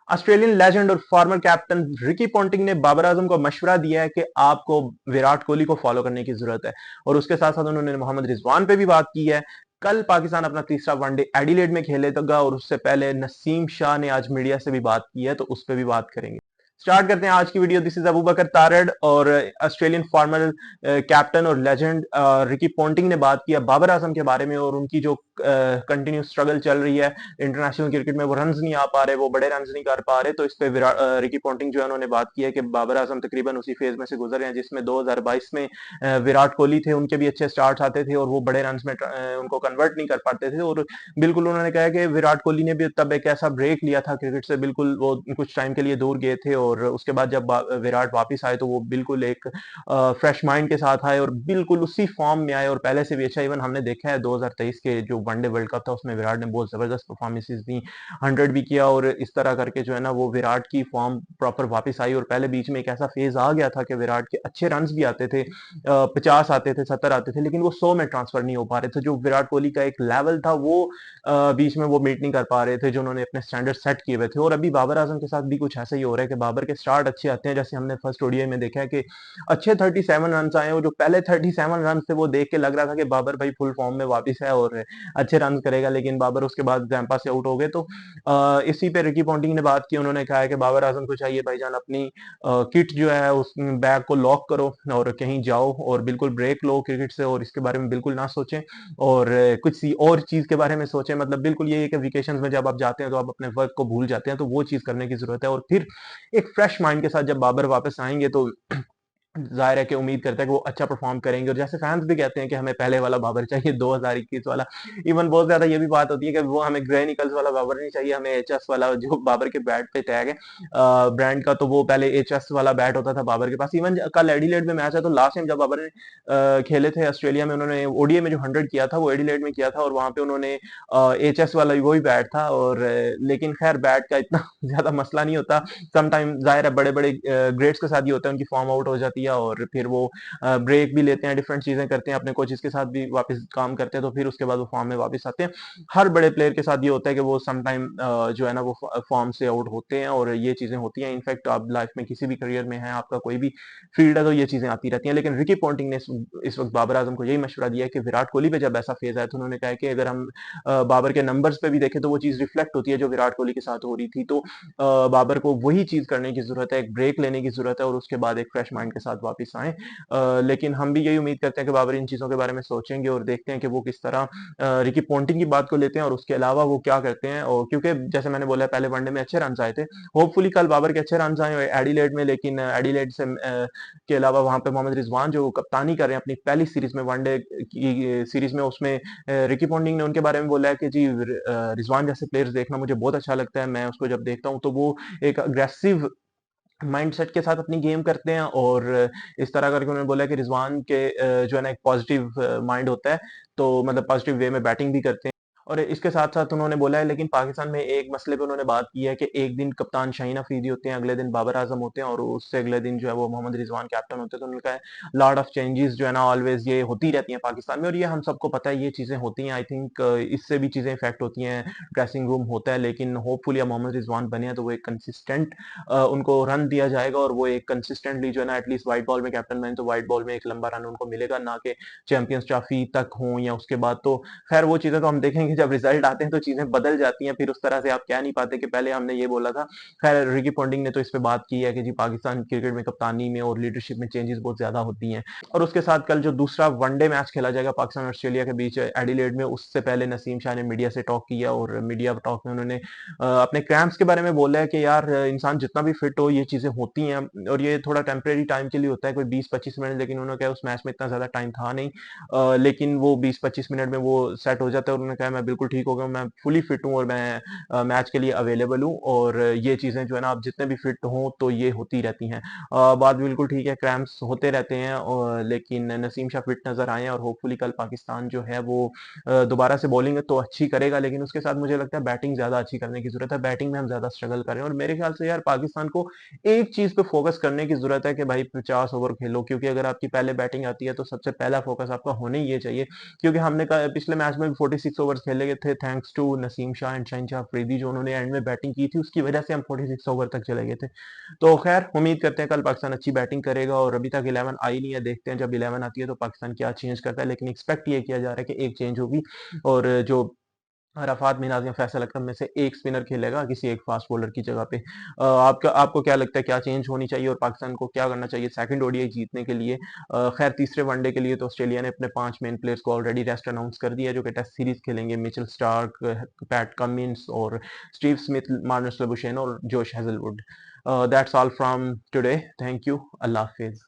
Australian legend और former captain Ricky Ponting ने बाबर आजम को मशवरा दिया है कि आपको विराट कोहली को फॉलो करने की जरूरत है, और उसके साथ साथ उन्होंने मोहम्मद रिजवान पे भी बात की है। कल पाकिस्तान अपना तीसरा वनडे एडिलेड में खेलेगा, और उससे पहले नसीम शाह ने आज मीडिया से भी बात की है, तो उस पर भी बात करेंगे। स्टार्ट करते हैं आज की वीडियो। दिस इज अबू बकर तारड़, और ऑस्ट्रेलियन फॉर्मर कैप्टन और लेजेंड रिकी पॉन्टिंग ने बात किया बाबर आजम के बारे में, और उनकी जो कंटिन्यू स्ट्रगल चल रही है इंटरनेशनल क्रिकेट में, वो रन नहीं आ पा रहे, वो बड़े रन नहीं कर पा रहे। तो इस पे रिकी पॉन्टिंग जो है उन्होंने बात की है कि बाबर आजम तकरीबन उसी फेज में से गुजर रहे हैं जिसमें 2022 में विराट कोहली थे, उनके भी अच्छे स्टार्ट आते थे और वो बड़े रन में उनको कन्वर्ट नहीं कर पाते थे। और बिल्कुल उन्होंने कहा कि विराट कोहली ने भी तब एक ऐसा ब्रेक लिया था क्रिकेट से, बिल्कुल वो कुछ टाइम के लिए दूर गए थे, और उसके बाद जब विराट वापस आए तो वो बिल्कुल एक फ्रेश माइंड के साथ आए और बिल्कुल उसी फॉर्म में आए, और पहले से भी अच्छा। इवन हमने देखा है 2023 के जो वनडे वर्ल्ड कप था उसमें विराट ने बहुत जबरदस्त परफॉर्मेंसेस दी, 100 भी किया, और इस तरह करके जो है ना वो विराट की फॉर्म प्रॉपर वापस आई। और पहले बीच में एक ऐसा फेज आ गया था कि विराट के अच्छे रन भी आते थे, 50 आते थे, 70 आते थे, लेकिन वो 100 में ट्रांसफर नहीं हो पा रहे थे। जो विराट कोहली का एक लेवल था वो बीच में वो मीट नहीं कर पा रहे थे जो उन्होंने अपने स्टैंडर्ड सेट किए हुए थे। और अभी बाबर आजम के साथ भी कुछ ऐसा ही हो रहा है कि बाबर के स्टार्ट अच्छे आते हैं, जैसे हमने फर्स्ट ओडीआई में देखा है कि अच्छे 37 रन आए, और जो पहले 37 रन थे वो देख के लग रहा था कि बाबर भाई फुल फॉर्म में वापस है और अच्छे रन करेगा, लेकिन बाबर उसके बाद जैंपा से आउट हो गए। तो इसी पे रिकी पॉन्टिंग ने बात की, उन्होंने कहा है कि बाबर आजम को चाहिए भाईजान अपनी किट जो है उस बैग को लॉक करो और कहीं जाओ और बिल्कुल ब्रेक लो क्रिकेट से, और इसके बारे में बिल्कुल ना सोचें और कुछ और चीज के बारे में सोचें। मतलब बिल्कुल ये है कि वेकेशन में जब आप जाते हैं तो आप अपने वर्क को भूल जाते हैं, तो वो चीज करने की जरूरत है। और फिर एक फ्रेश माइंड के साथ जब बाबर वापस आएंगे तो जाहिर है कि उम्मीद करता है कि वो अच्छा परफॉर्म करेंगे। और जैसे फैंस भी कहते हैं कि हमें पहले वाला बाबर चाहिए, 2021 वाला। इवन बहुत ज्यादा ये भी बात होती है कि वो हमें ग्रे निकल्स वाला बाबर नहीं चाहिए, हमें एचएस वाला जो बाबर के बैट पे टैग है ब्रांड का, तो वो पहले एचएस वाला बैट होता था बाबर के पास। इवन कल एडिलेड में मैच है तो लास्ट टाइम जब बाबर ने खेले थे ऑस्ट्रेलिया में, उन्होंने ओडीआई में जो 100 किया था वो एडिलेड में किया था, और वहां पे उन्होंने एचएस वाला वही बैट था। और लेकिन खैर बैट का इतना ज्यादा मसला नहीं होता। समटाइम जाहिर है बड़े बड़े ग्रेड्स के साथ ही होता है, उनकी फॉर्म आउट हो जाती है और फिर वो ब्रेक भी लेते हैं, डिफरेंट चीजें करते हैं, अपने कोचेस के साथ भी वापस काम करते हैं, तो फिर उसके बाद वो फॉर्म में वापस आते हैं। हर बड़े प्लेयर के साथ ये होता है कि वो समटाइम जो है ना वो फॉर्म से आउट होते हैं, और ये चीजें होती हैं। इनफैक्ट आप लाइफ में किसी भी करियर में है, आपका कोई भी फील्ड है, तो ये चीजें आती रहती हैं। लेकिन रिकी पॉन्टिंग ने इस वक्त बाबर आजम को यही मशवरा दिया है कि विराट कोहली पे जब ऐसा फेज आया तो उन्होंने कहा है कि अगर हम बाबर के नंबर्स पे भी देखें तो वो चीज रिफ्लेक्ट होती है जो विराट कोहली के साथ हो रही थी। तो बाबर को वही चीज करने की जरूरत है, एक ब्रेक लेने की जरूरत है, और उसके बाद एक फ्रेश माइंड के साथ वापस आए। लेकिन हम भी यही उम्मीद करते हैं कि बाबर इन चीजों के बारे में सोचेंगे और देखते हैं कि वो किस तरह रिकी पॉन्टिंग की बात को लेते हैं और उसके अलावा वो क्या करते हैं। और क्योंकि जैसे मैंने बोला पहले वनडे में अच्छे रन आए थे, होपफुली कल बाबर के अच्छे रन आए एडिलेड में। लेकिन एडिलेड से के अलावा वहां पे मोहम्मद रिजवान जो कप्तानी कर रहे हैं अपनी पहली सीरीज में, वनडे की सीरीज में, उसमें रिकी पॉन्टिंग ने उनके बारे में बोला है कि जी रिजवान जैसे प्लेयर्स देखना मुझे बहुत अच्छा लगता है। मैं उसको जब देखता हूँ तो वो एक अग्रेसिव माइंडसेट के साथ अपनी गेम करते हैं, और इस तरह करके उन्होंने बोला कि रिजवान के जो है ना एक पॉजिटिव माइंड होता है, तो मतलब पॉजिटिव वे में बैटिंग भी करते हैं। और इसके साथ साथ उन्होंने बोला है, लेकिन पाकिस्तान में एक मसले पे उन्होंने बात की है कि एक दिन कप्तान शाहीन अफरीदी होते हैं, अगले दिन बाबर आजम होते हैं, और उससे अगले दिन जो है वो मोहम्मद रिजवान कैप्टन होते हैं। तो उन्होंने कहा है लॉट ऑफ चेंजेस जो है ना ऑलवेज ये होती रहती हैं पाकिस्तान में, और ये हम सबको पता है ये चीजें होती हैं। आई थिंक इससे भी चीजें इफेक्ट होती हैं, ड्रेसिंग रूम होता है। लेकिन होपफुली अब मोहम्मद रिजवान बने हैं तो वो एक कंसिस्टेंट उनको रन दिया जाएगा, और वो एक कंसिस्टेंटली जो है ना एटलीस्ट व्हाइट बॉल में कैप्टन बने तो व्हाइट बॉल में एक लंबा रन उनको मिलेगा, ना कि चैंपियंस ट्रॉफी तक हो या उसके बाद। तो खैर वो चीजें तो हम देखेंगे जब रिजल्ट आते हैं, तो चीजें बदल जाती हैं, फिर उस तरह से आप कह नहीं पाते कि पहले हमने ये बोला था। खैर रिकी पॉन्टिंग ने तो इस पे बात की है कि जी पाकिस्तान क्रिकेट में कप्तानी में और लीडरशिप में चेंजेस बहुत ज्यादा होती हैं। और उसके साथ कल जो दूसरा वनडे मैच खेला जाएगा पाकिस्तान और ऑस्ट्रेलिया के बीच एडिलेड में, उससे पहले नसीम शाह ने मीडिया से टॉक किया, और मीडिया टॉक में उन्होंने अपने क्रैम्प्स के बारे में बोला है कि यार इंसान जितना भी फिट हो ये चीजें होती हैं, और ये थोड़ा टेम्परेरी टाइम के लिए होता है, कोई 20-25 मिनट। लेकिन उन्होंने कहा उस मैच में इतना ज्यादा टाइम था नहीं, लेकिन वो 20-25 मिनट में वो सेट हो जाता है। और उन्होंने कहा मैं बिल्कुल ठीक हो गया, मैं फुली फिट हूँ और मैं मैच के लिए अवेलेबल हूँ। और ये चीजें जो है ना आप जितने भी फिट हो तो ये होती रहती हैं। बात बिल्कुल ठीक है, क्रैम्प्स होते रहते हैं, और लेकिन नसीम शाह फिट नजर आए हैं, और होपफुली कल पाकिस्तान जो है वो दोबारा से बॉलिंग तो अच्छी करेगा, लेकिन उसके साथ मुझे लगता है बैटिंग ज्यादा अच्छी करने की जरूरत है। बैटिंग में हम ज्यादा स्ट्रगल कर रहे हैं, और मेरे ख्याल से यार पाकिस्तान को एक चीज पे फोकस करने की जरूरत है कि भाई 50 ओवर खेलो, क्योंकि अगर आपकी पहले बैटिंग आती है तो सबसे पहला फोकस आपका होना ही ये चाहिए। क्योंकि हमने पिछले मैच में 46 ओवर्स खेले खेले थे thanks to Naseem Shah and शहनशाह अफरीदी, जो उन्होंने एंड में बैटिंग की थी, उसकी वजह से हम 46 ओवर तक चले गए थे। तो खैर उम्मीद करते हैं कल पाकिस्तान अच्छी बैटिंग करेगा, और अभी तक 11 आई नहीं है, देखते हैं जब 11 आती है तो पाकिस्तान क्या चेंज करता है, लेकिन एक्सपेक्ट ये किया जा रहा है कि एक चेंज होगी, और जो अराफात मिनाज या फैसल अकरम में से एक स्पिनर खेलेगा किसी एक फास्ट बॉलर की जगह पे। आपको क्या लगता है क्या चेंज होनी चाहिए और पाकिस्तान को क्या करना चाहिए सेकंड ओडीआई जीतने के लिए? खैर तीसरे वनडे के लिए तो ऑस्ट्रेलिया ने अपने 5 मेन प्लेयर्स को ऑलरेडी रेस्ट अनाउंस कर दिया है, जो कि टेस्ट सीरीज खेलेंगे, मिचेल स्टार्क, पैट कमिंस और स्टीव स्मिथ, मार्नस लबुशेन और Josh Hazlewood. That's all from today, thank you, Allah Hafiz.